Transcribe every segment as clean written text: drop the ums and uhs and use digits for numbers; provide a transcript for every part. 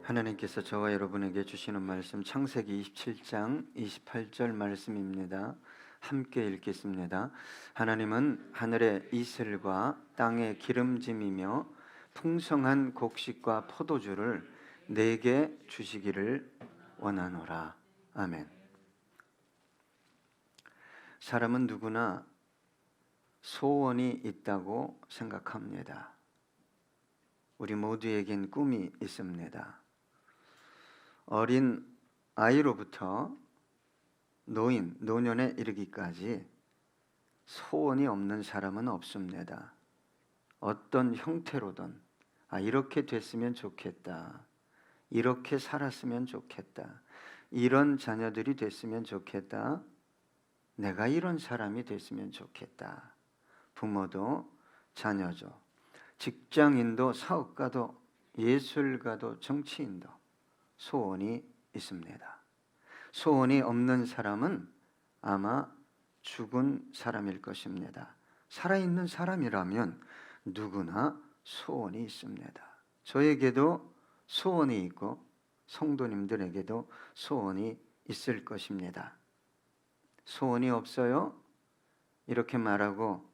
하나님께서 저와 여러분에게 주시는 말씀 창세기 27장 28절 말씀입니다. 함께 읽겠습니다. 하나님은 하늘의 이슬과 땅의 기름짐이며 풍성한 곡식과 포도주를 내게 주시기를 원하노라. 아멘. 사람은 누구나 소원이 있다고 생각합니다. 우리 모두에겐 꿈이 있습니다. 어린 아이로부터 노년에 이르기까지 소원이 없는 사람은 없습니다. 어떤 형태로든 이렇게 됐으면 좋겠다, 이렇게 살았으면 좋겠다, 이런 자녀들이 됐으면 좋겠다, 내가 이런 사람이 됐으면 좋겠다. 부모도 자녀죠, 직장인도 사업가도 예술가도 정치인도 소원이 있습니다. 소원이 없는 사람은 아마 죽은 사람일 것입니다. 살아있는 사람이라면 누구나 소원이 있습니다. 저에게도 소원이 있고 성도님들에게도 소원이 있을 것입니다. 소원이 없어요? 이렇게 말하고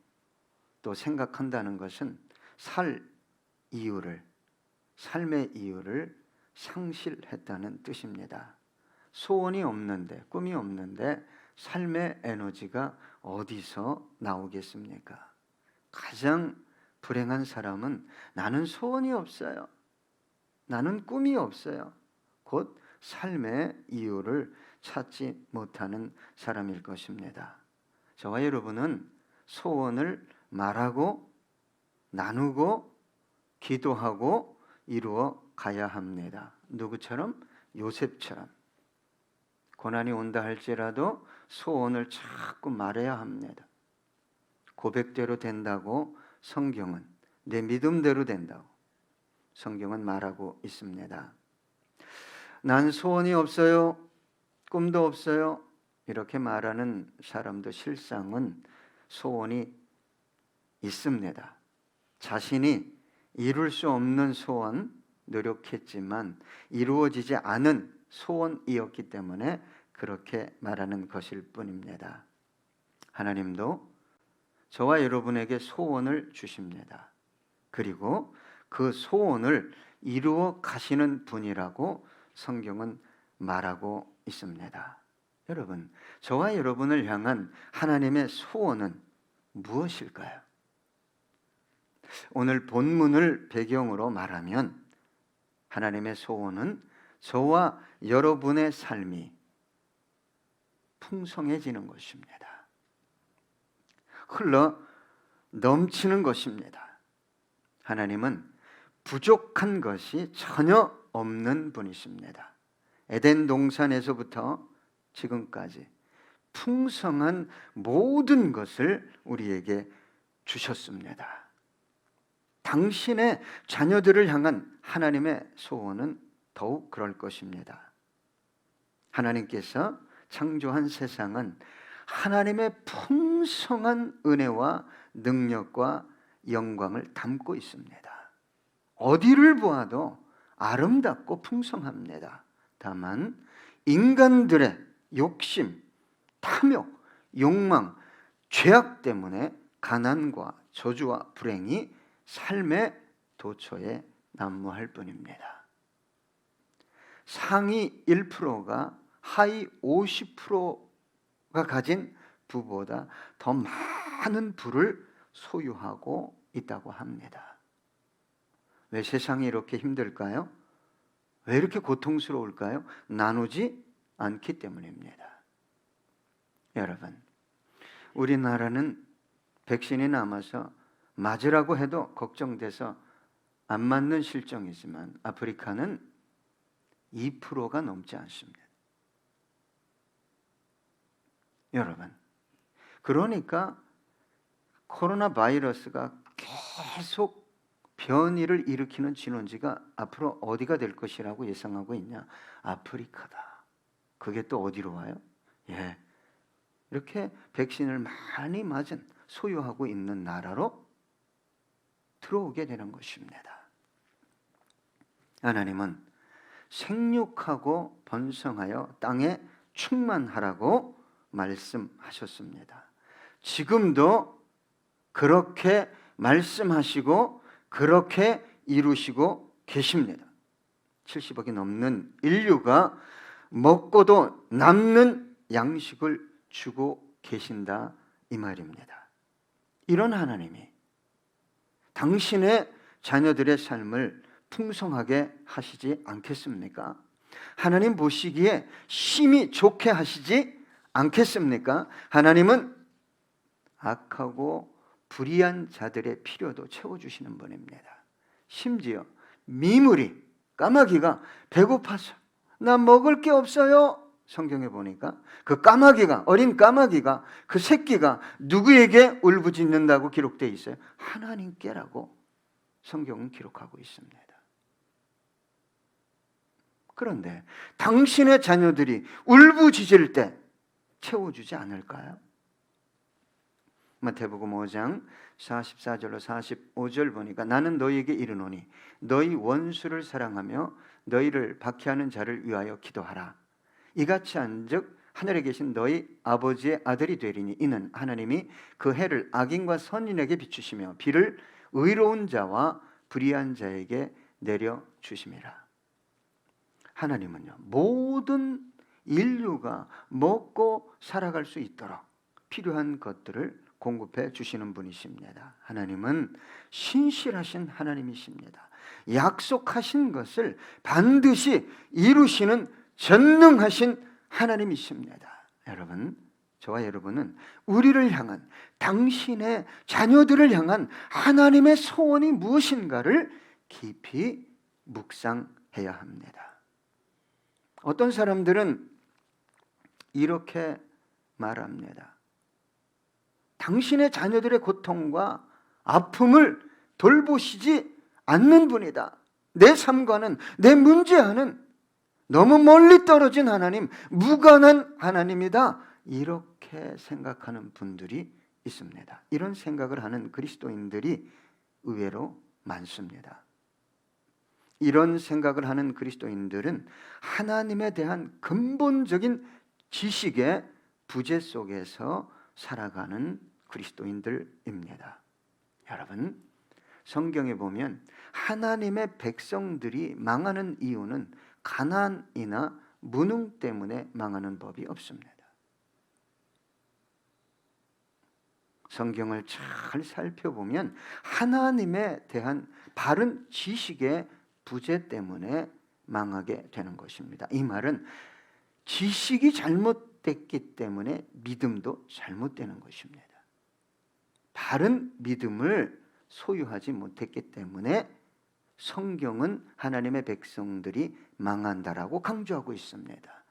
또 생각한다는 것은 삶의 이유를 상실했다는 뜻입니다. 소원이 없는데, 꿈이 없는데 삶의 에너지가 어디서 나오겠습니까? 가장 불행한 사람은 나는 소원이 없어요, 나는 꿈이 없어요, 곧 삶의 이유를 찾지 못하는 사람일 것입니다. 저와 여러분은 소원을 말하고 나누고 기도하고 이루어 가야 합니다. 누구처럼? 요셉처럼. 고난이 온다 할지라도 소원을 자꾸 말해야 합니다. 고백대로 된다고 성경은, 내 믿음대로 된다고 성경은 말하고 있습니다. 난 소원이 없어요, 꿈도 없어요, 이렇게 말하는 사람도 실상은 소원이 있습니다. 자신이 이룰 수 없는 소원, 노력했지만 이루어지지 않은 소원이었기 때문에 그렇게 말하는 것일 뿐입니다. 하나님도 저와 여러분에게 소원을 주십니다. 그리고 그 소원을 이루어 가시는 분이라고 성경은 말하고 있습니다. 여러분, 저와 여러분을 향한 하나님의 소원은 무엇일까요? 오늘 본문을 배경으로 말하면 하나님의 소원은 저와 여러분의 삶이 풍성해지는 것입니다. 흘러 넘치는 것입니다. 하나님은 부족한 것이 전혀 없는 분이십니다. 에덴 동산에서부터 지금까지 풍성한 모든 것을 우리에게 주셨습니다. 당신의 자녀들을 향한 하나님의 소원은 더욱 그럴 것입니다. 하나님께서 창조한 세상은 하나님의 풍성한 은혜와 능력과 영광을 담고 있습니다. 어디를 보아도 아름답고 풍성합니다. 다만 인간들의 욕심, 탐욕, 욕망, 죄악 때문에 가난과 저주와 불행이 삶의 도처에 난무할 뿐입니다. 상위 1%가 하위 50%가 가진 부보다 더 많은 부를 소유하고 있다고 합니다. 왜 세상이 이렇게 힘들까요? 왜 이렇게 고통스러울까요? 나누지 않기 때문입니다. 여러분, 우리나라는 백신이 남아서 맞으라고 해도 걱정돼서 안 맞는 실정이지만 아프리카는 2%가 넘지 않습니다. 여러분, 그러니까 코로나 바이러스가 계속 변이를 일으키는 진원지가 앞으로 어디가 될 것이라고 예상하고 있냐? 아프리카다. 그게 또 어디로 와요? 이렇게 백신을 많이 맞은 소유하고 있는 나라로 들어오게 되는 것입니다. 하나님은 생육하고 번성하여 땅에 충만하라고 말씀하셨습니다. 지금도 그렇게 말씀하시고 그렇게 이루시고 계십니다. 70억이 넘는 인류가 먹고도 남는 양식을 주고 계신다 이 말입니다. 이런 하나님이 당신의 자녀들의 삶을 풍성하게 하시지 않겠습니까? 하나님 보시기에 심히 좋게 하시지 않겠습니까? 하나님은 악하고 불의한 자들의 필요도 채워주시는 분입니다. 심지어 미물이, 까마귀가 배고파서 나 먹을 게 없어요. 성경에 보니까 그 까마귀가, 어린 까마귀가, 그 새끼가 누구에게 울부짖는다고 기록되어 있어요? 하나님께라고 성경은 기록하고 있습니다. 그런데 당신의 자녀들이 울부짖을 때 채워주지 않을까요? 마태복음 5장 44절로 45절 보니까 나는 너희에게 이르노니 너희 원수를 사랑하며 너희를 박해하는 자를 위하여 기도하라. 이같이 한즉 하늘에 계신 너희 아버지의 아들이 되리니 이는 하나님이 그 해를 악인과 선인에게 비추시며 비를 의로운 자와 불의한 자에게 내려 주심이라. 하나님은요, 모든 인류가 먹고 살아갈 수 있도록 필요한 것들을 공급해 주시는 분이십니다. 하나님은 신실하신 하나님이십니다. 약속하신 것을 반드시 이루시는 전능하신 하나님이십니다. 여러분, 저와 여러분은 우리를 향한, 당신의 자녀들을 향한 하나님의 소원이 무엇인가를 깊이 묵상해야 합니다. 어떤 사람들은 이렇게 말합니다. 당신의 자녀들의 고통과 아픔을 돌보시지 않는 분이다. 내 삶과는, 내 문제와는 너무 멀리 떨어진 하나님, 무관한 하나님이다. 이렇게 생각하는 분들이 있습니다. 이런 생각을 하는 그리스도인들이 의외로 많습니다. 이런 생각을 하는 그리스도인들은 하나님에 대한 근본적인 지식의 부재 속에서 살아가는 그리스도인들입니다. 여러분, 성경에 보면 하나님의 백성들이 망하는 이유는 가난이나 무능 때문에 망하는 법이 없습니다. 성경을 잘 살펴보면 하나님에 대한 바른 지식의 부재 때문에 망하게 되는 것입니다. 이 말은 지식이 잘못됐기 때문에 믿음도 잘못되는 것입니다. 바른 믿음을 소유하지 못했기 때문에 성경은 하나님의 백성들이 망한다라고 강조하고 있습니다.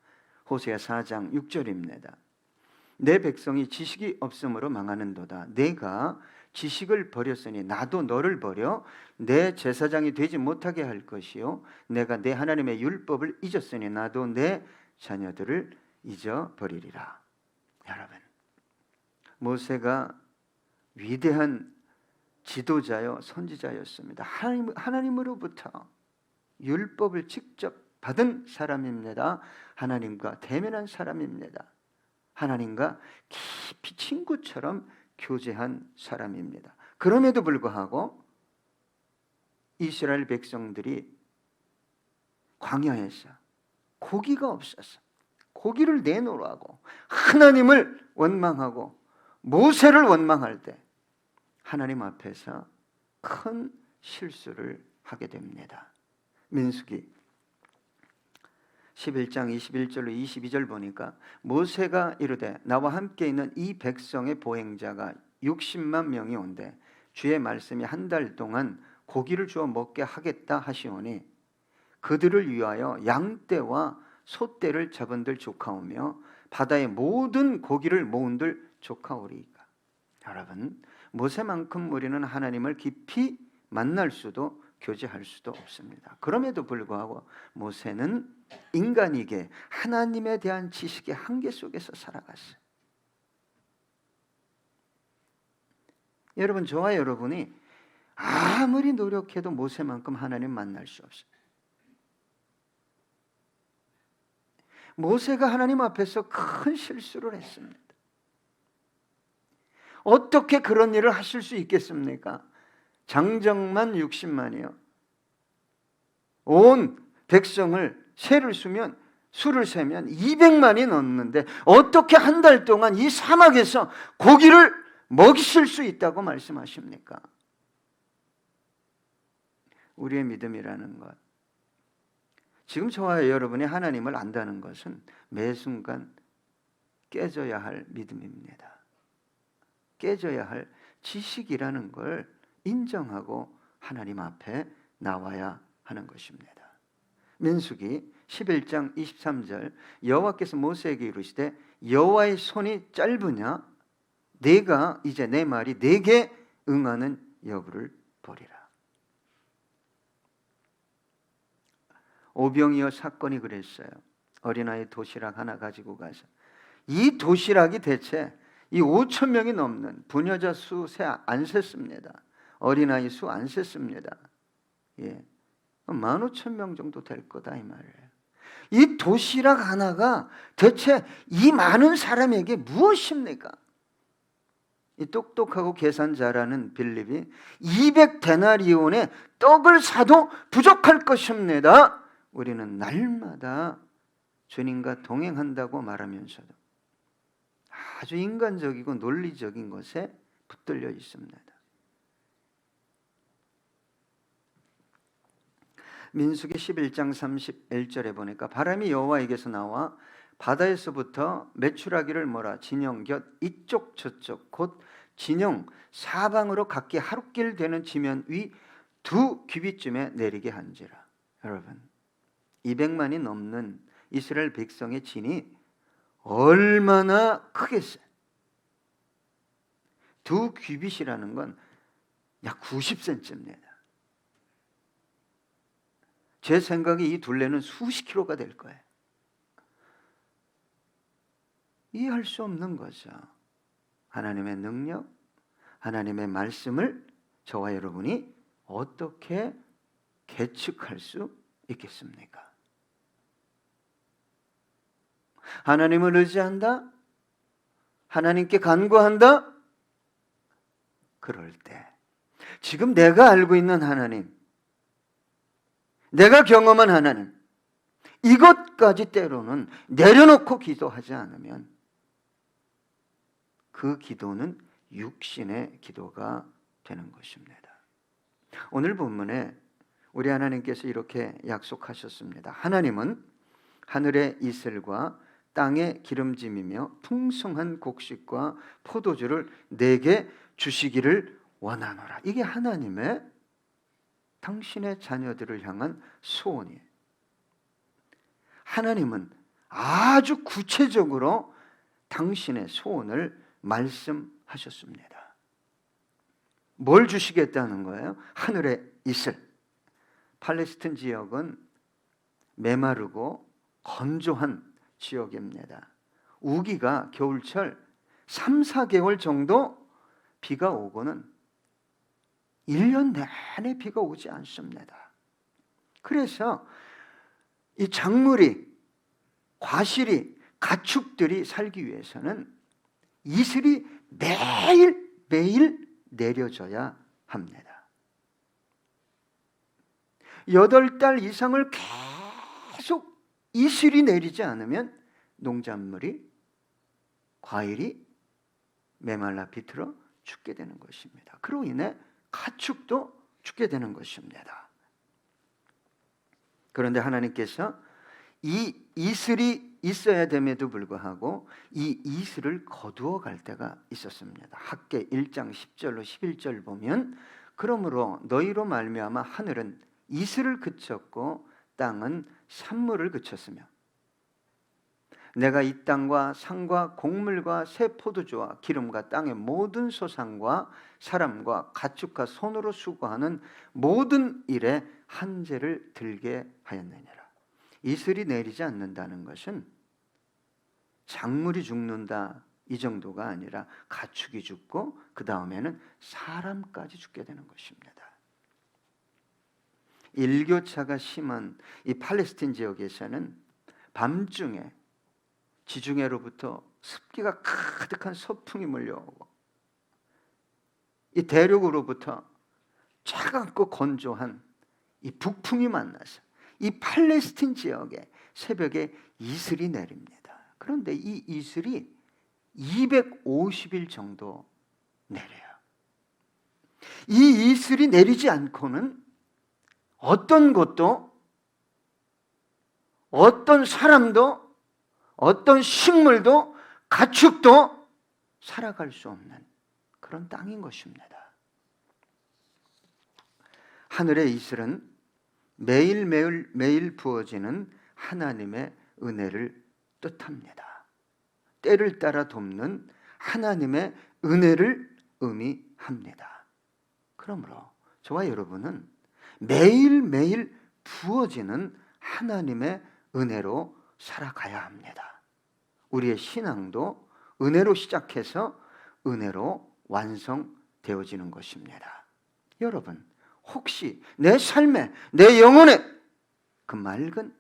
호세아 4장 6절입니다. 내 백성이 지식이 없으므로 망하는도다. 내가 지식을 버렸으니 나도 너를 버려 내 제사장이 되지 못하게 할 것이요 내가 내 하나님의 율법을 잊었으니 나도 내 자녀들을 잊어버리리라. 여러분, 모세가 위대한 지도자요 선지자였습니다. 하나님으로부터 율법을 직접 받은 사람입니다. 하나님과 대면한 사람입니다. 하나님과 깊이 친구처럼 교제한 사람입니다. 그럼에도 불구하고 이스라엘 백성들이 광야에서 고기가 없어서 고기를 내놓으라고 하나님을 원망하고 모세를 원망할 때 하나님 앞에서 큰 실수를 하게 됩니다. 민수기 11장 21절로 22절 보니까 모세가 이르되 나와 함께 있는 이 백성의 보행자가 60만 명이 온대 주의 말씀이 한 달 동안 고기를 주어 먹게 하겠다 하시오니 그들을 위하여 양떼와 소떼를 잡은들 조카오며 바다의 모든 고기를 모은들 조카오리이까. 여러분, 모세만큼 우리는 하나님을 깊이 만날 수도 교제할 수도 없습니다. 그럼에도 불구하고 모세는 인간에게 하나님에 대한 지식의 한계 속에서 살아갔어요. 여러분, 저와 여러분이 아무리 노력해도 모세만큼 하나님 만날 수 없어요. 모세가 하나님 앞에서 큰 실수를 했습니다. 어떻게 그런 일을 하실 수 있겠습니까? 장정만 60만이요. 온 백성을 수를 세면 200만이 넘는데 어떻게 한 달 동안 이 사막에서 고기를 먹이실 수 있다고 말씀하십니까? 우리의 믿음이라는 것, 지금 저와 여러분이 하나님을 안다는 것은 매 순간 깨져야 할 믿음입니다. 깨져야 할 지식이라는 걸 인정하고 하나님 앞에 나와야 하는 것입니다. 민수기 11장 23절, 여호와께서 모세에게 이르시되 여호와의 손이 짧으냐? 내가 이제 내 말이 내게 응하는 여부를 보리라. 오병이어 사건이 그랬어요. 어린아이 도시락 하나 가지고 가서, 이 도시락이 대체 이 5천 명이 넘는 부녀자 수 안 셌습니다. 어린아이 수 안 셌습니다. 예, 15,000명 정도 될 거다 이 말이에요. 이 도시락 하나가 대체 이 많은 사람에게 무엇입니까? 이 똑똑하고 계산 잘하는 빌립이 200데나리온의 떡을 사도 부족할 것입니다. 우리는 날마다 주님과 동행한다고 말하면서도 아주 인간적이고 논리적인 것에 붙들려 있습니다. 민수기 11장 31절에 보니까 바람이 여호와에게서 나와 바다에서부터 메추라기를 몰아 진영 곁 이쪽 저쪽 곧 진영 사방으로 각기 하룻길 되는 지면 위 2규빗쯤에 내리게 한지라. 여러분, 200만이 넘는 이스라엘 백성의 진이 얼마나 크겠어요? 2규빗이라는 건 약 90cm입니다. 제 생각에 이 둘레는 수십 킬로가 될 거예요. 이해할 수 없는 거죠. 하나님의 능력, 하나님의 말씀을 저와 여러분이 어떻게 계측할 수 있겠습니까? 하나님을 의지한다? 하나님께 간구한다? 그럴 때 지금 내가 알고 있는 하나님, 내가 경험한 하나님, 이것까지 때로는 내려놓고 기도하지 않으면 그 기도는 육신의 기도가 되는 것입니다. 오늘 본문에 우리 하나님께서 이렇게 약속하셨습니다. 하나님은 하늘의 이슬과 땅의 기름짐이며 풍성한 곡식과 포도주를 내게 주시기를 원하노라. 이게 하나님의 당신의 자녀들을 향한 소원이에요. 하나님은 아주 구체적으로 당신의 소원을 말씀하셨습니다. 뭘 주시겠다는 거예요? 하늘의 이슬. 팔레스틴 지역은 메마르고 건조한 지역입니다. 우기가 겨울철 3, 4개월 정도 비가 오고는 1년 내내 비가 오지 않습니다. 그래서 이 작물이, 과실이, 가축들이 살기 위해서는 이슬이 매일 내려져야 합니다. 8달 이상을 계속 이슬이 내리지 않으면 농작물이, 과일이 메말라 비틀어 죽게 되는 것입니다. 그로 인해 가축도 죽게 되는 것입니다. 그런데 하나님께서 이 이슬이 있어야 됨에도 불구하고 이 이슬을 거두어 갈 때가 있었습니다. 학개 1장 10절로 11절 보면 그러므로 너희로 말미암아 하늘은 이슬을 그쳤고 땅은 산물을 그쳤으며 내가 이 땅과 산과 곡물과 새 포도주와 기름과 땅의 모든 소산과 사람과 가축과 손으로 수고하는 모든 일에 한재를 들게 하였느니라. 이슬이 내리지 않는다는 것은 작물이 죽는다 이 정도가 아니라 가축이 죽고 그 다음에는 사람까지 죽게 되는 것입니다. 일교차가 심한 이 팔레스틴 지역에서는 밤중에 지중해로부터 습기가 가득한 서풍이 몰려오고 이 대륙으로부터 차갑고 건조한 이 북풍이 만나서 이 팔레스틴 지역에 새벽에 이슬이 내립니다. 그런데 이 이슬이 250일 정도 내려요. 이 이슬이 내리지 않고는 어떤 곳도, 어떤 사람도, 어떤 식물도, 가축도 살아갈 수 없는 그런 땅인 것입니다. 하늘의 이슬은 매일 부어지는 하나님의 은혜를 뜻합니다. 때를 따라 돕는 하나님의 은혜를 의미합니다. 그러므로 저와 여러분은 매일매일 부어지는 하나님의 은혜로 살아가야 합니다. 우리의 신앙도 은혜로 시작해서 은혜로 완성되어지는 것입니다. 여러분, 혹시 내 삶에, 내 영혼에 그 맑은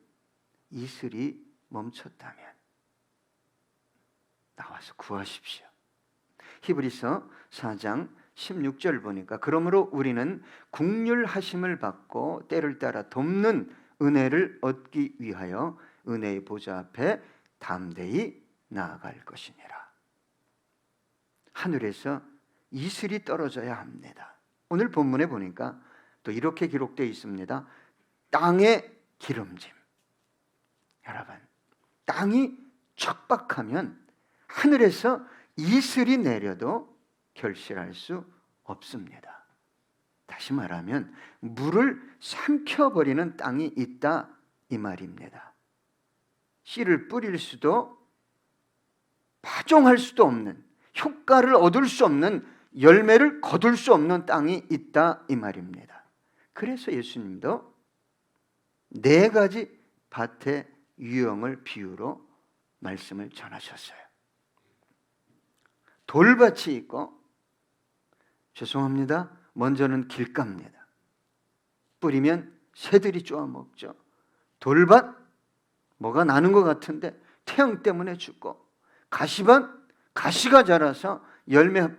이슬이 멈췄다면 나와서 구하십시오. 히브리서 4장 16절 보니까 그러므로 우리는 긍휼하심을 받고 때를 따라 돕는 은혜를 얻기 위하여 은혜의 보좌 앞에 담대히 나아갈 것이니라. 하늘에서 이슬이 떨어져야 합니다. 오늘 본문에 보니까 또 이렇게 기록되어 있습니다. 땅의 기름짐. 여러분, 땅이 척박하면 하늘에서 이슬이 내려도 결실할 수 없습니다. 다시 말하면 물을 삼켜버리는 땅이 있다 이 말입니다. 씨를 뿌릴 수도 파종할 수도 없는, 효과를 얻을 수 없는, 열매를 거둘 수 없는 땅이 있다 이 말입니다. 그래서 예수님도 4가지 밭의 유형을 비유로 말씀을 전하셨어요. 돌밭이 있고, 죄송합니다, 먼저는 길가입니다. 뿌리면 새들이 쪼아 먹죠. 돌밭, 뭐가 나는 것 같은데 태양 때문에 죽고, 가시밭, 가시가 자라서 열매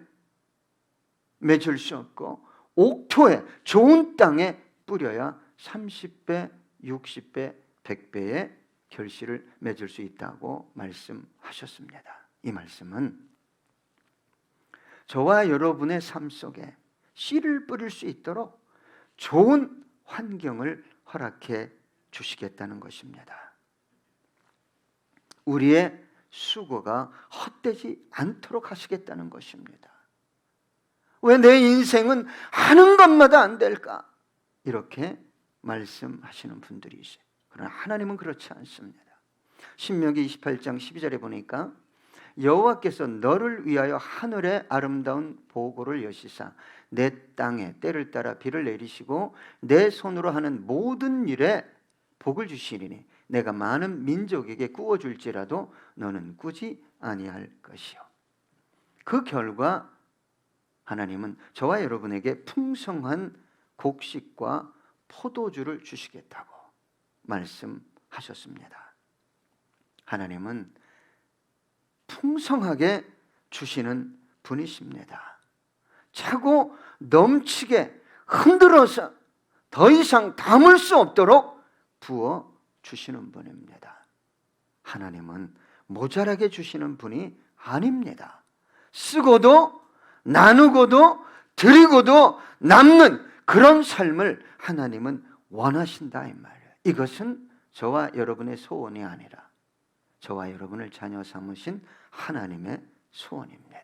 맺을 수 없고, 옥토에 좋은 땅에 뿌려야 30배, 60배, 100배의 결실을 맺을 수 있다고 말씀하셨습니다. 이 말씀은 저와 여러분의 삶 속에 씨를 뿌릴 수 있도록 좋은 환경을 허락해 주시겠다는 것입니다. 우리의 수고가 헛되지 않도록 하시겠다는 것입니다. 왜 내 인생은 하는 것마다 안 될까? 이렇게 말씀하시는 분들이 있어요. 그러나 하나님은 그렇지 않습니다. 신명기 28장 12절에 보니까 여호와께서 너를 위하여 하늘의 아름다운 보고를 여시사 내 땅에 때를 따라 비를 내리시고 내 손으로 하는 모든 일에 복을 주시리니 내가 많은 민족에게 꾸어줄지라도 너는 꾸지 아니할 것이요. 그 결과 하나님은 저와 여러분에게 풍성한 곡식과 포도주를 주시겠다고 말씀하셨습니다. 하나님은 풍성하게 주시는 분이십니다. 차고 넘치게 흔들어서 더 이상 담을 수 없도록 부어 주시는 분입니다. 하나님은 모자라게 주시는 분이 아닙니다. 쓰고도 나누고도 드리고도 남는 그런 삶을 하나님은 원하신다 이 말이에요. 이것은 저와 여러분의 소원이 아니라 저와 여러분을 자녀 삼으신 하나님의 소원입니다.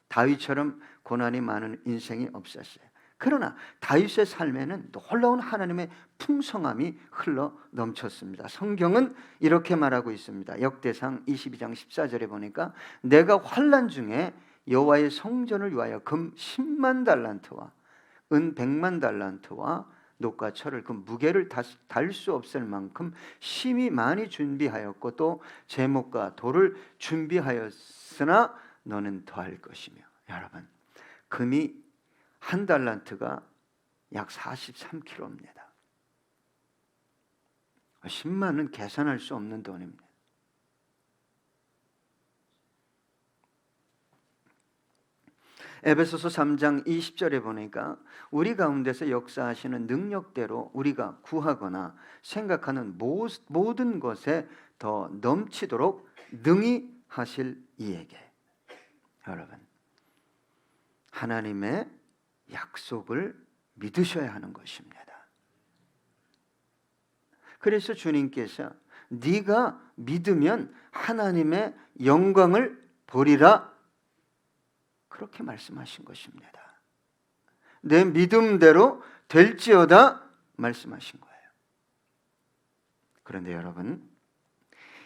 다윗처럼 고난이 많은 인생이 없었어요. 그러나 다윗의 삶에는 놀라운 하나님의 풍성함이 흘러 넘쳤습니다. 성경은 이렇게 말하고 있습니다. 역대상 22장 14절에 보니까 내가 환난 중에 여호와의 성전을 위하여 금 10만 달란트와 은 100만 달란트와 녹과 철을 그 무게를 달 수 없을 만큼 심히 많이 준비하였고 또 제목과 돌을 준비하였으나 너는 더할 것이며. 여러분, 금이 한 달란트가 약 43kg입니다. 10만은 계산할 수 없는 돈입니다. 에베소서 3장 20절에 보니까 우리 가운데서 역사하시는 능력대로 우리가 구하거나 생각하는 모든 것에 더 넘치도록 능히 하실 이에게. 여러분, 하나님의 약속을 믿으셔야 하는 것입니다. 그래서 주님께서 네가 믿으면 하나님의 영광을 보리라, 그렇게 말씀하신 것입니다. 내 믿음대로 될지어다 말씀하신 거예요. 그런데 여러분,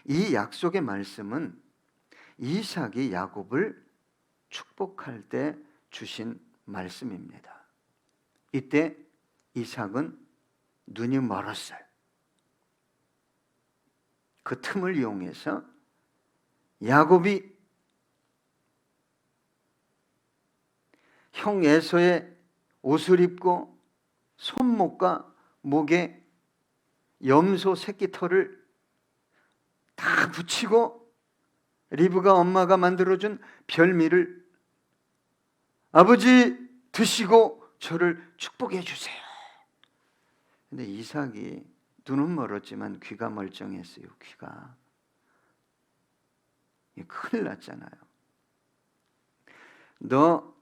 이 약속의 말씀은 이삭이 야곱을 축복할 때 주신 말씀입니다. 이때 이삭은 눈이 멀었어요. 그 틈을 이용해서 야곱이 형 에서의 옷을 입고 손목과 목에 염소 새끼 털을 다 붙이고 리브가 엄마가 만들어준 별미를 아버지 드시고 저를 축복해 주세요. 근데 이삭이 눈은 멀었지만 귀가 멀쩡했어요. 귀가 큰일 났잖아요. 너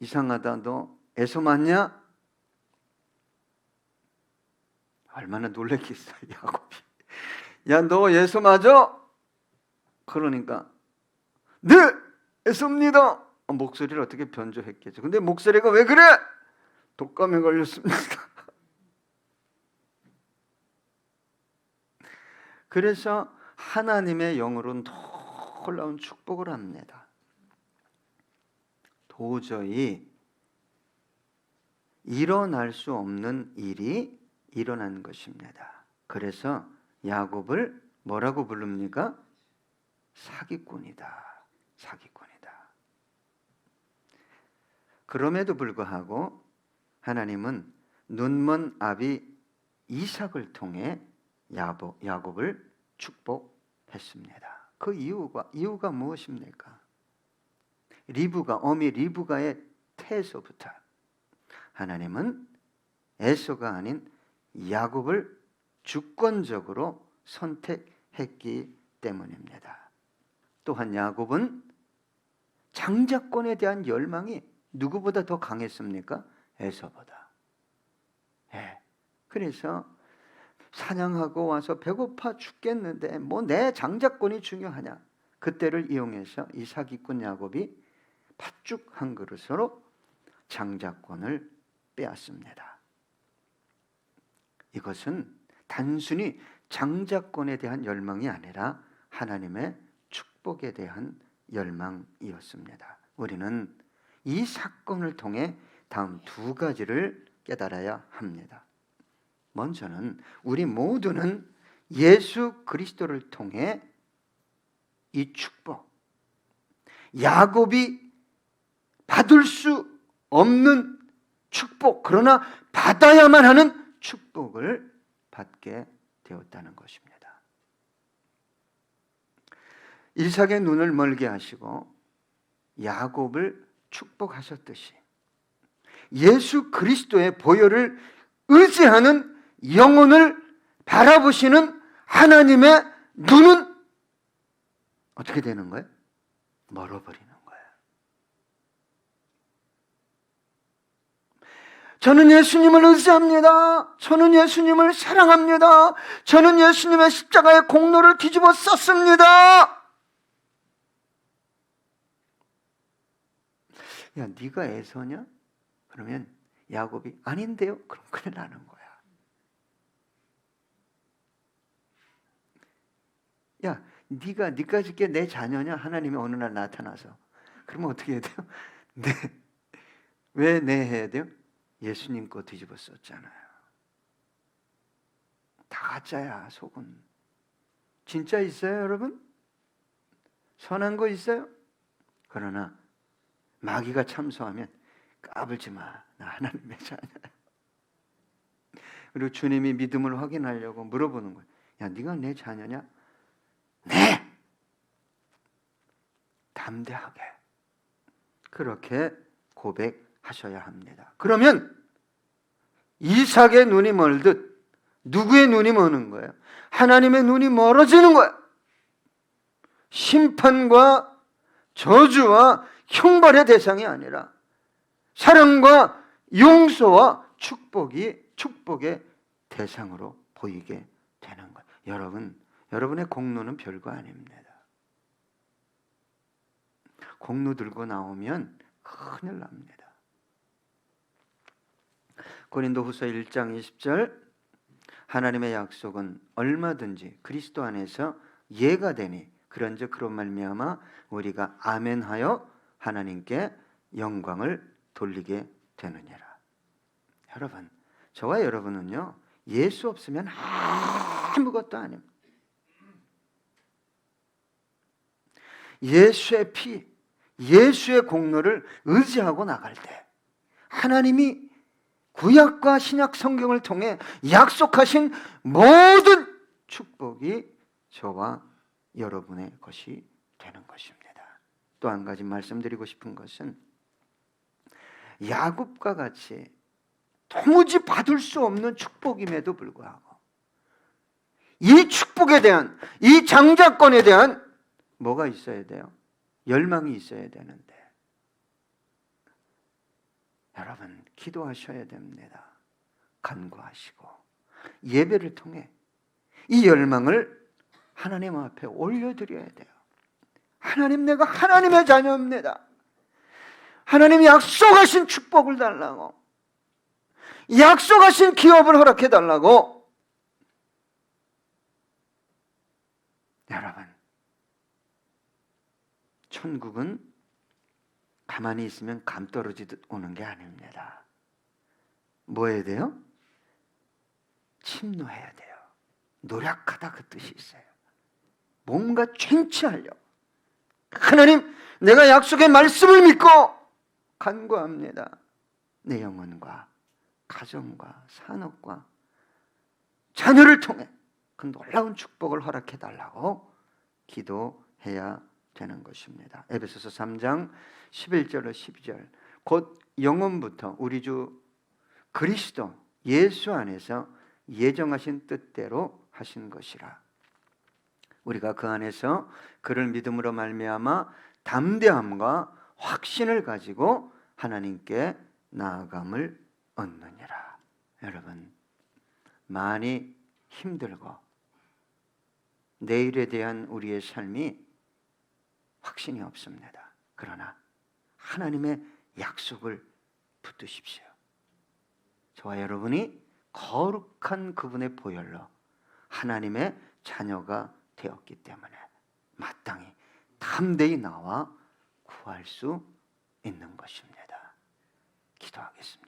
이상하다, 너 에서 맞냐? 얼마나 놀랬겠어요, 야곱이. 야, 너 에서 맞아? 그러니까 네, 에서입니다. 목소리를 어떻게 변조했겠죠. 근데 목소리가 왜 그래? 독감에 걸렸습니다. 그래서 하나님의 영으로는 놀라운 축복을 합니다. 도저히 일어날 수 없는 일이 일어난 것입니다. 그래서 야곱을 뭐라고 부릅니까? 사기꾼이다. 사기꾼이다. 그럼에도 불구하고 하나님은 눈먼 아비 이삭을 통해 야곱을 축복했습니다. 그 이유가 무엇입니까? 어미 리브가의 태에서부터 하나님은 에서가 아닌 야곱을 주권적으로 선택했기 때문입니다. 또한 야곱은 장자권에 대한 열망이 누구보다 더 강했습니까? 에서보다. 그래서 사냥하고 와서 배고파 죽겠는데 뭐 내 장자권이 중요하냐. 그때를 이용해서 이 사기꾼 야곱이 팥죽 한 그릇으로 장자권을 빼앗습니다. 이것은 단순히 장자권에 대한 열망이 아니라 하나님의 축복에 대한 열망이었습니다. 우리는 이 사건을 통해 다음 두 가지를 깨달아야 합니다. 먼저는 우리 모두는 예수 그리스도를 통해 이 축복, 야곱이 받을 수 없는 축복, 그러나 받아야만 하는 축복을 받게 되었다는 것입니다. 이삭의 눈을 멀게 하시고 야곱을 축복하셨듯이 예수 그리스도의 보혈을 의지하는 영혼을 바라보시는 하나님의 눈은 어떻게 되는 거예요? 멀어버리는 거예요. 저는 예수님을 의지합니다. 저는 예수님을 사랑합니다. 저는 예수님의 십자가의 공로를 뒤집어 썼습니다. 야, 네가 에서냐? 그러면 야곱이 아닌데요? 그럼 큰일 나는 거야. 야, 네가 줄게 내 자녀냐? 하나님이 어느 날 나타나서. 그러면 어떻게 해야 돼요? 네. 왜 네 해야 돼요? 예수님 거 뒤집어 썼잖아요. 다 가짜야, 속은. 진짜 있어요, 여러분? 선한 거 있어요? 그러나 마귀가 참소하면 까불지 마. 나 하나님의 자녀야. 그리고 주님이 믿음을 확인하려고 물어보는 거예요. 야, 네가 내 자녀냐? 네. 담대하게. 그렇게 고백하셔야 합니다. 그러면 이삭의 눈이 멀듯 누구의 눈이 머는 거예요? 하나님의 눈이 멀어지는 거예요. 심판과 저주와 형벌의 대상이 아니라 사랑과 용서와 축복의 대상으로 보이게 되는 거예요. 여러분의 공로는 별거 아닙니다. 공로 들고 나오면 큰일 납니다. 고린도후서 1장 20절 하나님의 약속은 얼마든지 그리스도 안에서 예가 되니 그런즉 그런 말미암아 우리가 아멘하여 하나님께 영광을 돌리게 되느니라. 여러분, 저와 여러분은요 예수 없으면 아무것도 아닙니다. 예수의 피, 예수의 공로를 의지하고 나갈 때 하나님이 구약과 신약 성경을 통해 약속하신 모든 축복이 저와 여러분의 것이 되는 것입니다. 또 한 가지 말씀드리고 싶은 것은 야곱과 같이 도무지 받을 수 없는 축복임에도 불구하고 이 축복에 대한, 이 장자권에 대한 뭐가 있어야 돼요? 열망이 있어야 되는데 여러분 기도하셔야 됩니다. 간구하시고 예배를 통해 이 열망을 하나님 앞에 올려드려야 돼요. 하나님, 내가 하나님의 자녀입니다. 하나님이 약속하신 축복을 달라고, 약속하신 기업을 허락해 달라고. 여러분, 천국은 가만히 있으면 감 떨어지듯 오는 게 아닙니다. 뭐 해야 돼요? 침노해야 돼요. 노력하다 그 뜻이 있어요. 뭔가 쟁취하려고. 하나님, 내가 약속의 말씀을 믿고 간구합니다. 내 영혼과 가정과 산업과 자녀를 통해 그 놀라운 축복을 허락해 달라고 기도해야 되는 것입니다. 에베소서 3장 11절로 12절 곧 영원부터 우리 주 그리스도 예수 안에서 예정하신 뜻대로 하신 것이라. 우리가 그 안에서 그를 믿음으로 말미암아 담대함과 확신을 가지고 하나님께 나아감을 얻느니라. 여러분, 많이 힘들고 내일에 대한 우리의 삶이 확신이 없습니다. 그러나 하나님의 약속을 붙드십시오. 저와 여러분이 거룩한 그분의 보혈로 하나님의 자녀가 되었기 때문에 마땅히 담대히 나와 구할 수 있는 것입니다. 기도하겠습니다.